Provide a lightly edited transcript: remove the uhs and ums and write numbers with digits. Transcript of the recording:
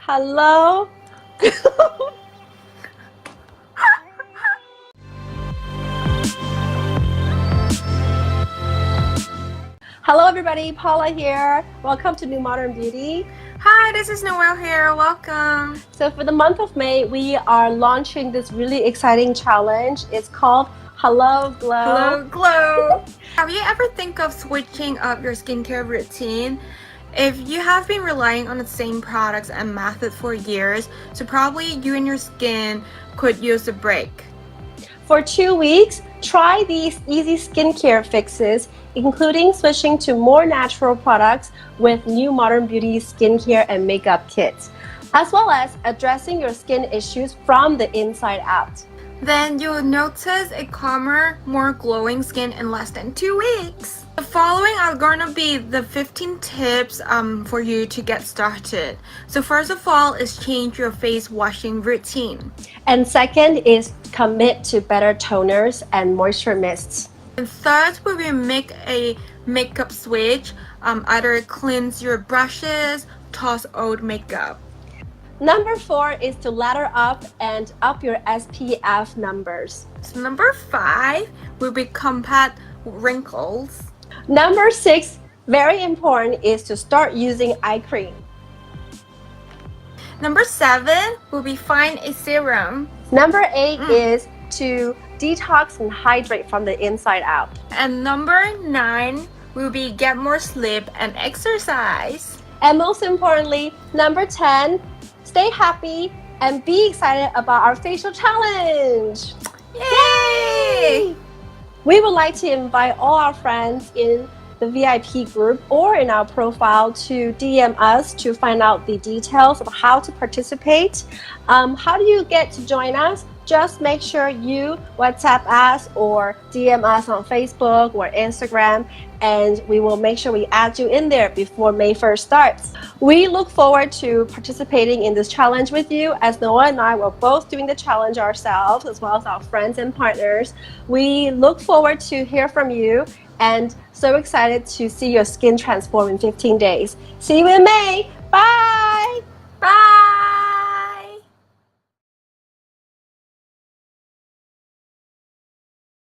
Hello. Hello everybody, Paula here. Welcome to New Modern Beauty. Hi, this is Noelle here. Welcome. So for the month of May, we are launching this really exciting challenge. It's called Hello Glow. Hello, Glow. Have you ever think of switching up your skincare routine? If you have been relying on the same products and method for years, so probably you and your skin could use a break. For 2 weeks, try these easy skincare fixes, including switching to more natural products with New Modern Beauty skincare and makeup kits, as well as addressing your skin issues from the inside out. Then you'll notice a calmer, more glowing skin in less than 2 weeks. The following are gonna be the 15 tips for you to get started. So first of all is change your face washing routine. And second is commit to better toners and moisture mists. And third, we will make a makeup switch. Either cleanse your brushes, toss old makeup. Number 4 is to ladder up and up your SPF numbers. So number 5 will be combat wrinkles. Number 6, very important, is to start using eye cream. Number 7 will be find a serum. Number 8 is to detox and hydrate from the inside out. And number 9 will be get more sleep and exercise. And most importantly, number 10, stay happy and be excited about our facial challenge. Yay! We would like to invite all our friends in the VIP group or in our profile to DM us to find out the details of how to participate. How do you get to join us? Just make sure you WhatsApp us or DM us on Facebook or Instagram, and we will make sure we add you in there before May 1st starts. We look forward to participating in this challenge with you, as Noah and I were both doing the challenge ourselves, as well as our friends and partners. We look forward to hear from you and so excited to see your skin transform in 15 days. See you in May. Bye! Bye!